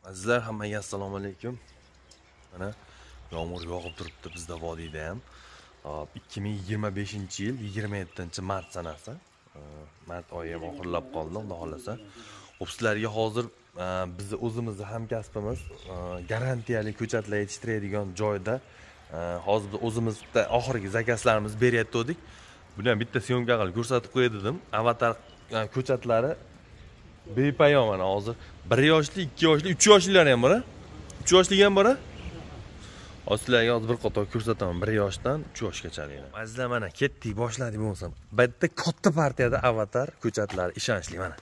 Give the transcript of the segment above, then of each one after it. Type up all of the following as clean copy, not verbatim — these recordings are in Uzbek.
Azizlar, hammaga assalomu alaykum. Mana yomg'ir yog'ib turibdi bizda vodiyda ham. 2025-yil 27-mart sanasi. Mart oyi ham oxirlab qoldi, xudo xolasa. Xo'p, sizlarga hozir bizni o'zimizni hamkasbimiz garantiyali ko'chatlar yetishtiradigan joyda hozir biz o'zimizda oxirgi zakazlarimizni beryaptik. Buni ham bitta syomka qilib ko'rsatib qo'yay dedim. Avatar ko'chatlari bepayon mana hozir 1 yoshli, 2 yoshli, 3 yoshlilar ham bor. 3 yoshli ham bor. Sizlarga hozir bir qator ko'rsataman 1 yoshdan 3 yoshgacha. Azizlar, mana ketdik, boshladik bo'lsam. Bitta katta partiyada avatar ko'chatlari ishonchli mana.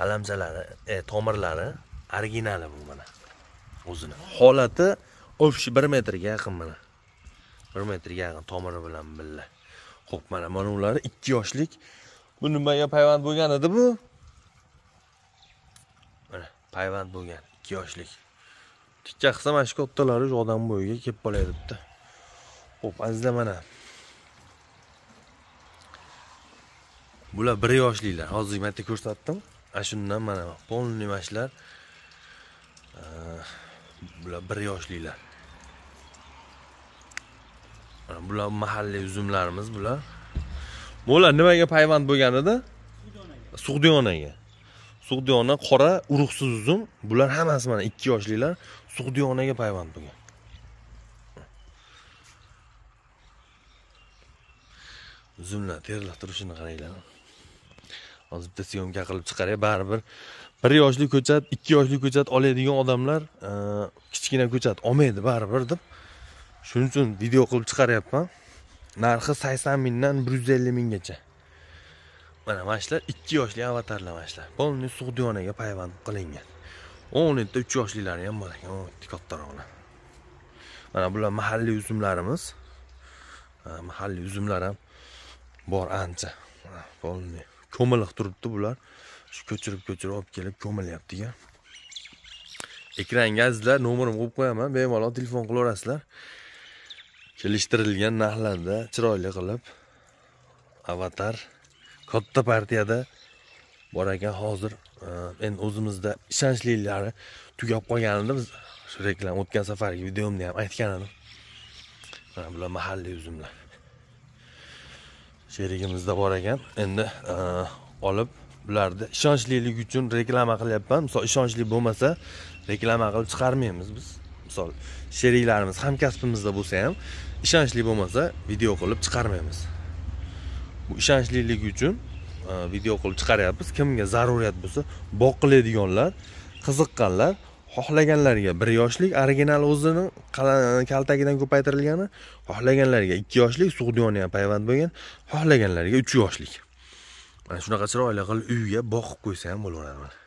Qalamchalari, tomirlari originali bu mana. O'zini holati o'pshi 1 metrga yaqin mana. 1 metrga yaqin tomiri bilan billa. Xo'p, mana ular 2 yoshlik. Bu nimaga payvand bo'lgan edi bu? Mana payvand bo'lgan 2 yoshlik. Tikka qilsa mana shu kattalari odam bo'yiga kelib qoladi debdi. Xo'p, azizlar, mana bular 1 yoshliklar. Hozir men ko'rsatdim. Shundan mana polniy mashlar. Bular 1 yoshliklar. Mana bular mahalliy uzumlarimiz bular. Bular nimaga payvand bo'lgan edi? Sug'diyonaga. Sug'diyona qora urug'siz uzum. Bular hammasi mana 2 yoshliklar Sug'diyonaga payvand bo'lgan. Uzumlar terlab turishini qaranglar. Hozir bitta syomka qilib chiqaray, baribir 1 yoshli ko'chat, 2 yoshli ko'chat oladigan odamlar kichkina ko'chat olmaydi baribir deb. Shuning uchun video qilib chiqaryapman. Narxi 80 mingdan 150 minggacha. Mana shular 2 yoshli avatarlar mashlar. Polniy Sug'diyonaga payvand qilingan. 10 ta 3 yoshliklari ham bor ekan, kattaroqlar. Mana bular mahalliy uzumlarimiz. Mahalliy uzumlar ham bor ancha. Polniy ko'miliq turibdi bular. Shu ko'chirib olib kelib ko'milyapti-ga. Ekranga azizlar nomerimni qo'yib qo'yaman, bemalol telefon qilaverasizlar. Kelishtirilgan narxlarda chiroyli qilib avatar katta partiyada bor ekan. Hozir endi o'zimizda ishonchlilari tugab qolganida biz shu reklam o'tgan safargi videomda ham aytgan edim. Mana bular mahalliy uzumlar. Sherigimizda bor ekan. Endi olib bularni ishonchlilik uchun reklama qilyapman. Misol ishonchli bo'lmasa reklama qilib chiqarmaymiz biz. Misol sheriklarimiz hamkasbimizda bo'lsa ham ishonchli bo'lmasa video qilib chiqarmaymiz. Bu ishonchlilik uchun video qilib chiqaryapmiz. Kimga zaruriyat bo'lsa, boqiladiganlar, qiziqqanlar, xohlaganlarga 1 yoshlik original o'zining kaltagidan ko'paytirilgani, xohlaganlarga 2 yoshlik Sug'diyona payvand bo'lgan, xohlaganlarga 3 yoshlik. Mana shunaqa chiroyli qilib uyga boqib qo'ysa ham bo'laveradi.